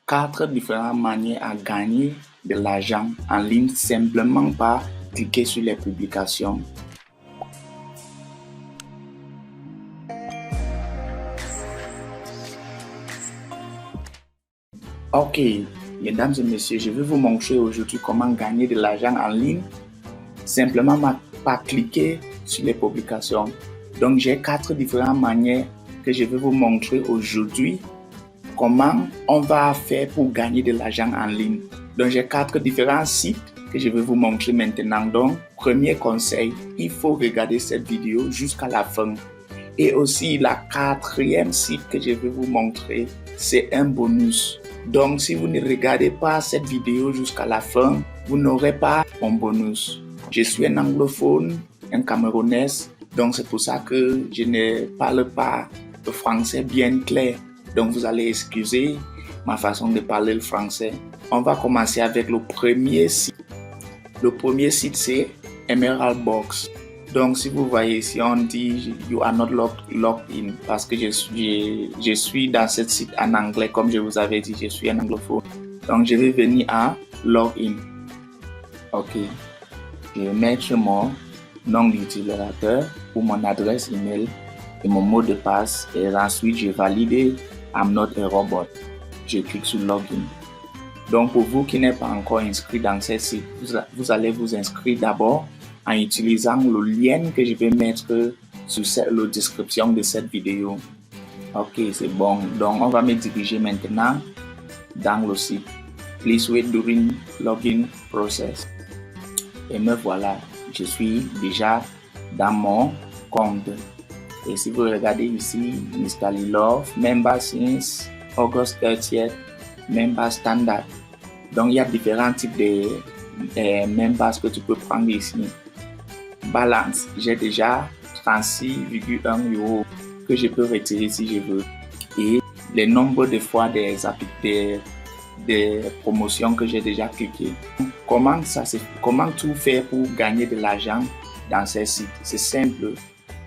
4 différentes manières à gagner de l'argent en ligne simplement par cliquer sur les publications. Ok, mesdames et messieurs, je vais vous montrer aujourd'hui comment gagner de l'argent en ligne simplement par cliquer sur les publications. Donc, j'ai 4 différentes manières que je vais vous montrer aujourd'hui comment on va faire pour gagner de l'argent en ligne. Donc, j'ai 4 différents sites que je vais vous montrer maintenant. Donc, premier conseil, il faut regarder cette vidéo jusqu'à la fin. Et aussi, la 4e site que je vais vous montrer, c'est un bonus. Donc, si vous ne regardez pas cette vidéo jusqu'à la fin, vous n'aurez pas mon bonus. Je suis un anglophone, un Camerounais, donc c'est pour ça que je ne parle pas le français bien clair. Donc, vous allez excuser ma façon de parler le français. On va commencer avec le premier site. Le premier site, c'est Emerald Box. Donc, si vous voyez ici, on dit « You are not logged in » parce que je suis dans ce site en anglais. Comme je vous avais dit, je suis un anglophone. Donc, je vais venir à « Login ». OK. Je vais mettre mon nom d'utilisateur ou mon adresse email et mon mot de passe. Et ensuite, je valide « I'm not a robot ». Je clique sur « Login ». Donc, pour vous qui n'êtes pas encore inscrit dans ce site, vous allez vous inscrire d'abord en utilisant le lien que je vais mettre sur la description de cette vidéo. Ok, c'est bon. Donc, on va me diriger maintenant dans le site. Please wait during login process. Et me voilà, je suis déjà dans mon compte. Et si vous regardez ici, Mr. Lilov, member since August 30th, member standard. Donc, il y a différents types de members que tu peux prendre ici. Balance, j'ai déjà 36,1 € que je peux retirer si je veux. Et le nombre de fois des promotions que j'ai déjà cliqué. Comment tout faire pour gagner de l'argent dans ces sites? C'est simple.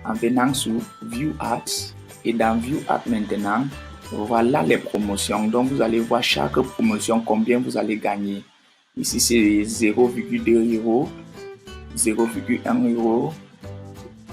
En venant sur View Ads et dans View Ads maintenant, voilà les promotions. Donc vous allez voir chaque promotion combien vous allez gagner. Ici c'est 0,2 €. 0,1 €,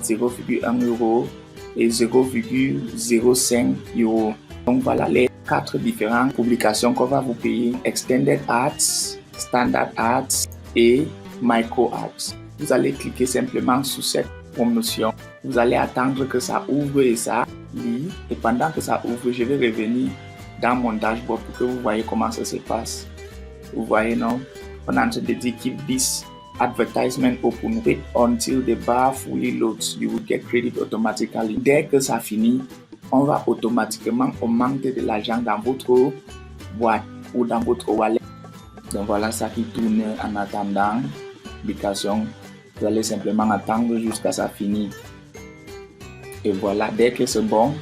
0,1 € et 0,05 €. Donc voilà les 4 différentes publications qu'on va vous payer. Extended Ads, Standard Ads et Micro Ads. Vous allez cliquer simplement sur cette promotion. Vous allez attendre que ça ouvre et ça lit. Et pendant que ça ouvre, je vais revenir dans mon dashboard pour que vous voyez comment ça se passe. Vous voyez, non? On est en train de dire keep this advertisement open, wait until the bar fully loads, you will get credit automatically. Dès que ça finit, on va automatiquement augmenter de l'argent dans votre boîte ou dans votre wallet. Donc voilà ça qui tourne en attendant l'application. Vous allez simplement attendre jusqu'à ça finit. Et voilà, dès que c'est bon,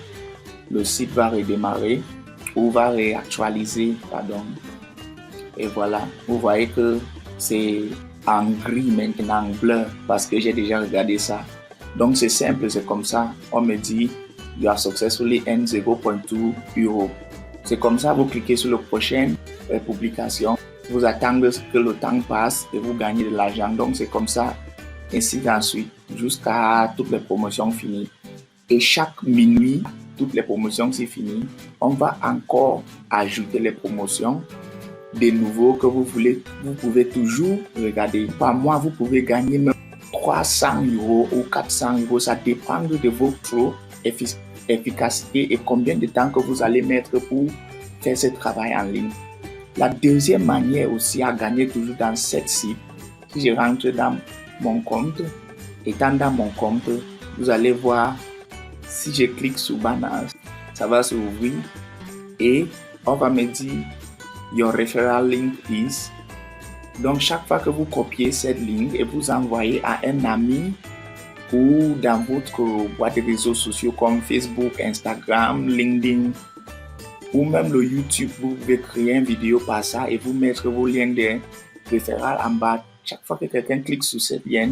le site va redémarrer ou va réactualiser, pardon. Et voilà, vous voyez que c'est en gris maintenant, en bleu, parce que j'ai déjà regardé ça. Donc c'est simple, c'est comme ça. On me dit you are successfully earned 0,2 €. C'est comme ça, vous cliquez sur la prochaine publication, vous attendez que le temps passe et vous gagnez de l'argent. Donc c'est comme ça, ainsi d'ensuite, jusqu'à toutes les promotions finies. Et chaque minuit, toutes les promotions c'est fini, on va encore ajouter les promotions des nouveaux que vous voulez. Vous pouvez toujours regarder. Par mois, vous pouvez gagner même 300 € ou 400 €. Ça dépend de votre efficacité et combien de temps que vous allez mettre pour faire ce travail en ligne. La deuxième manière aussi à gagner toujours dans cette site, si je rentre dans mon compte, étant dans mon compte, vous allez voir, si je clique sur Banner, ça va s'ouvrir et on va me dire Your referral link is. Donc chaque fois que vous copiez cette ligne et vous envoyez à un ami ou dans votre boîte de réseaux sociaux comme Facebook, Instagram, LinkedIn ou même le YouTube, vous pouvez créer une vidéo par ça et vous mettre vos liens de référence en bas. Chaque fois que quelqu'un clique sur cette lien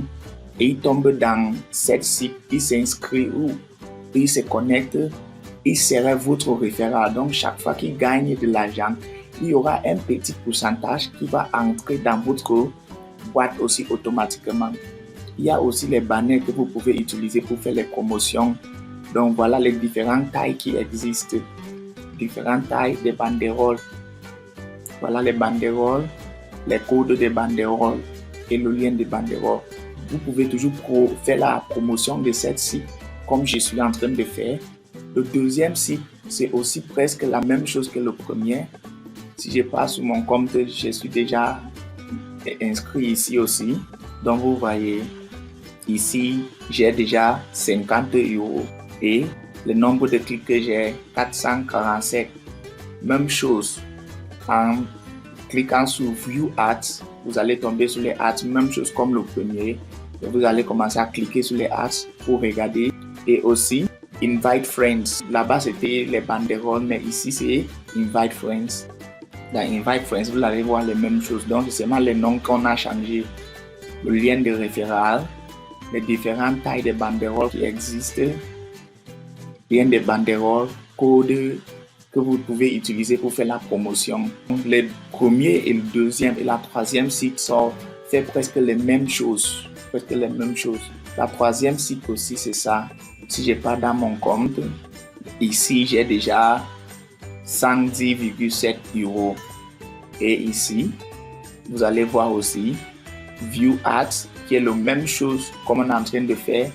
et il tombe dans cette site, il s'inscrit ou il se connecte, il serait votre référent. Donc chaque fois qu'il gagne de l'argent, il y aura un petit pourcentage qui va entrer dans votre boîte aussi automatiquement. Il y a aussi les banners que vous pouvez utiliser pour faire les promotions. Donc voilà les différentes tailles qui existent. Différentes tailles des banderoles. Voilà les banderoles, les codes des banderoles et le lien des banderoles. Vous pouvez toujours faire la promotion de cette site comme je suis en train de faire. Le deuxième site, c'est aussi presque la même chose que le premier. Si je passe sur mon compte, je suis déjà inscrit ici aussi. Donc vous voyez, ici, j'ai déjà 50 € et le nombre de clics que j'ai, 447. Même chose, en cliquant sur View Ads, vous allez tomber sur les ads, même chose comme le premier. Et vous allez commencer à cliquer sur les ads pour regarder. Et aussi, Invite Friends. Là-bas, c'était les banderoles, mais ici, c'est Invite Friends. Dans Invite Friends, vous allez voir les mêmes choses. Donc, c'est seulement les noms qu'on a changé. Le lien de référent, les différentes tailles de banderoles qui existent, lien de banderoles, code que vous pouvez utiliser pour faire la promotion. Les premiers et le deuxième et la troisième site sont fait presque les mêmes choses. La troisième site aussi, c'est ça. Si je pars dans mon compte, ici, j'ai déjà 110,7 €. Et ici, vous allez voir aussi View Ads, qui est la même chose comme on est en train de faire.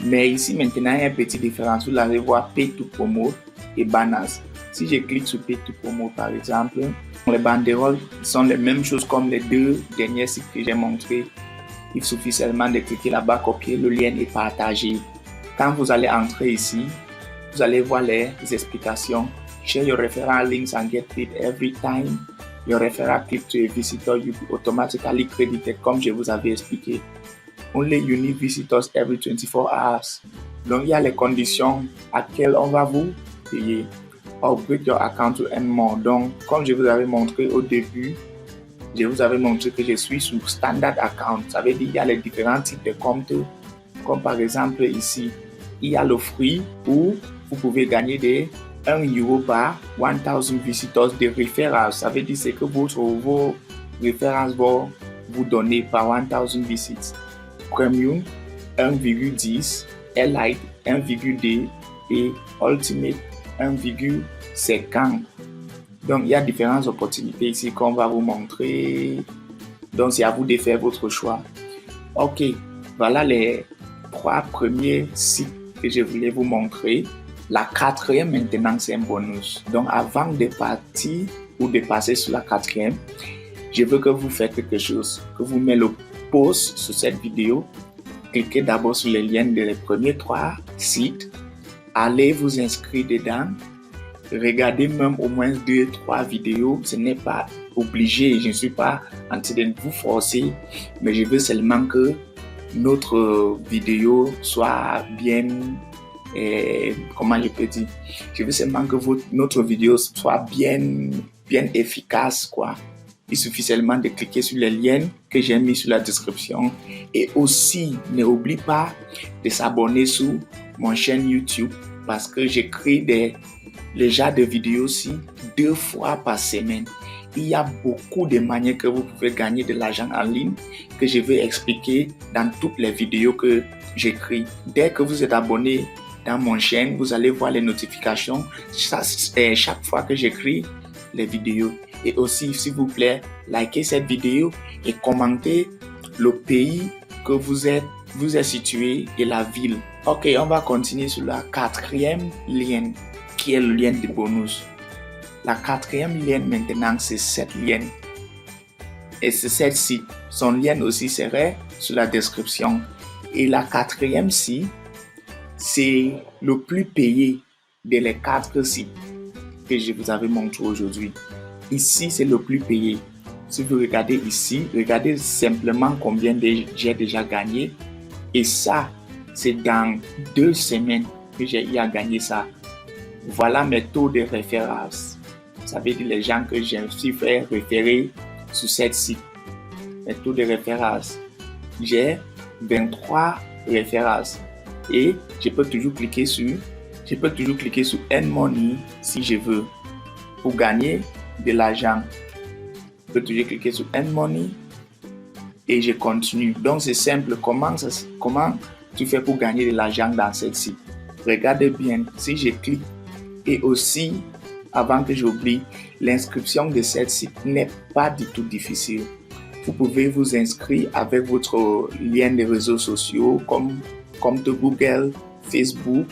Mais ici, maintenant, il y a une petite différence. Vous allez voir Pay to Promote et Banners. Si je clique sur Pay to Promote, par exemple, les banderoles sont les mêmes choses comme les deux derniers sites que j'ai montrés. Il suffit seulement de cliquer là-bas, copier le lien et partager. Quand vous allez entrer ici, vous allez voir les explications. Share your referral links and get paid every time your referral click to a visitor, you be automatically credited, comme je vous avais expliqué. Only unique visitors every 24 hours. Donc, il y a les conditions à quelles on va vous payer. Upgrade your account to earn more. Donc, comme je vous avais montré au début, je vous avais montré que je suis sur Standard Account. Ça veut dire qu'il y a les différents types de comptes. Comme par exemple ici, il y a le fruit où vous pouvez gagner des 1 € par 1000 visitors de référence. Ça veut dire que vos références vont vous donner par 1000 visits. Premium 1,10, Elite 1,2 et Ultimate 1,50. Donc il y a différentes opportunités ici qu'on va vous montrer. Donc c'est à vous de faire votre choix. Ok, voilà les 3 premiers sites que je voulais vous montrer. La quatrième maintenant, c'est un bonus. Donc avant de partir ou de passer sur la quatrième, je veux que vous faites quelque chose, que vous mettez le pause sur cette vidéo. Cliquez d'abord sur les liens des premiers 3 sites. Allez vous inscrire dedans. Regardez même au moins 2-3 vidéos. Ce n'est pas obligé. Je ne suis pas en train de vous forcer. Mais je veux seulement que notre vidéo soit bien... comment je peux dire? Je veux seulement que notre vidéo soit bien efficace, quoi. Il suffit seulement de cliquer sur les liens que j'ai mis sur la description. Et aussi, n'oublie pas de s'abonner sur mon chaîne YouTube parce que j'écris les genres de vidéos aussi 2 fois par semaine. Il y a beaucoup de manières que vous pouvez gagner de l'argent en ligne que je vais expliquer dans toutes les vidéos que j'écris. Dès que vous êtes abonné dans mon chaîne, vous allez voir les notifications chaque fois que j'écris les vidéos. Et aussi, s'il vous plaît, likez cette vidéo et commentez le pays que vous êtes situé et la ville. Ok, on va continuer sur la 4e lien qui est le lien de bonus. La 4e lien maintenant, c'est cette lien. Et c'est celle-ci. Son lien aussi serait sur la description. Et la 4e site, c'est le plus payé de les 4 sites que je vous avais montré aujourd'hui. Ici, c'est le plus payé. Si vous regardez ici, regardez simplement combien j'ai déjà gagné. Et ça, c'est dans 2 semaines que j'ai eu à gagner ça. Voilà mes taux de référence. Ça veut dire les gens que j'ai aussi fait référer sur cette site. Mes taux de référence. J'ai 23 références. Et je peux toujours cliquer sur Earn Money si je veux. Pour gagner de l'argent, je peux toujours cliquer sur Earn Money et je continue. Donc c'est simple. Comment tu fais pour gagner de l'argent dans cette site? Regardez bien, si je clique, et aussi, avant que j'oublie, l'inscription de cette site n'est pas du tout difficile. Vous pouvez vous inscrire avec votre lien de réseaux sociaux comme de Google, Facebook,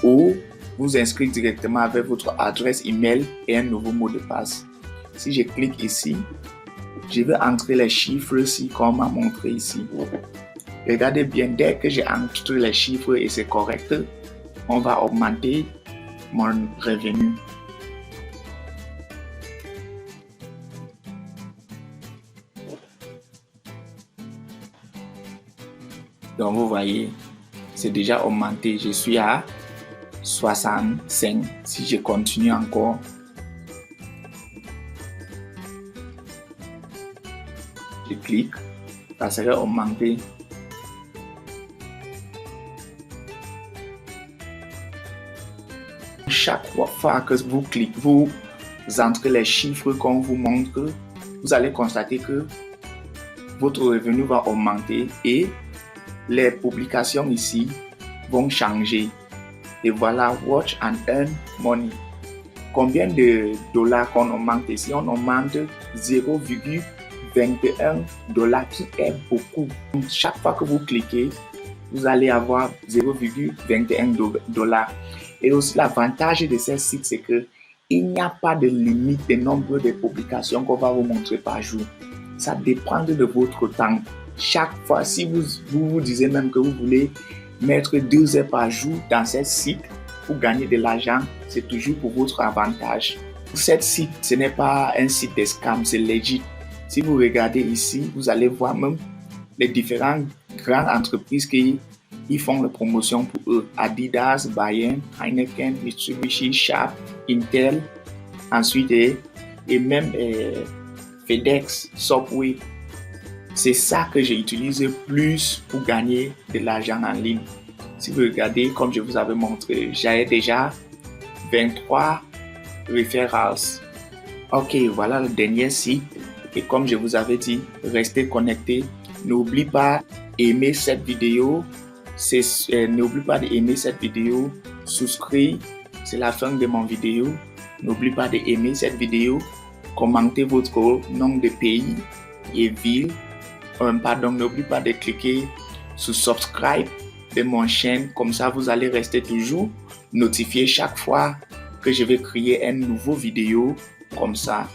ou vous inscrire directement avec votre adresse email et un nouveau mot de passe. Si je clique ici, je vais entrer les chiffres ici comme à montrer ici. Regardez bien, dès que j'ai entré les chiffres et c'est correct, on va augmenter mon revenu. Donc vous voyez, c'est déjà augmenté. Je suis à 65. Si je continue encore, je clique, ça serait augmenté. Chaque fois que vous cliquez, vous entrez les chiffres qu'on vous montre, vous allez constater que votre revenu va augmenter et les publications ici vont changer. Et voilà, Watch and Earn Money. Combien de dollars qu'on augmente ici? On augmente 0,21 $ qui est beaucoup. Chaque fois que vous cliquez, vous allez avoir 0,21 $. Et aussi l'avantage de ces sites, c'est qu'il n'y a pas de limite de nombre de publications qu'on va vous montrer par jour. Ça dépend de votre temps. Chaque fois, si vous disiez même que vous voulez mettre 2 heures par jour dans ce site pour gagner de l'argent, c'est toujours pour votre avantage. Cette site, ce n'est pas un site de scam, c'est legit. Si vous regardez ici, vous allez voir même les différentes grandes entreprises qui font la promotion pour eux. Adidas, Bayern, Heineken, Mitsubishi, Sharp, Intel, ensuite et même FedEx, Subway. C'est ça que j'ai utilisé plus pour gagner de l'argent en ligne. Si vous regardez, comme je vous avais montré, j'avais déjà 23 referrals. Ok, voilà le dernier site. Et comme je vous avais dit, restez connectés. N'oubliez pas d'aimer cette vidéo. N'oubliez pas d'aimer cette vidéo. Souscrivez. C'est la fin de mon vidéo. N'oubliez pas d'aimer cette vidéo. Commentez votre nom de pays et ville. N'oubliez pas de cliquer sur subscribe de mon chaîne. Comme ça, vous allez rester toujours notifié chaque fois que je vais créer une nouvelle vidéo comme ça.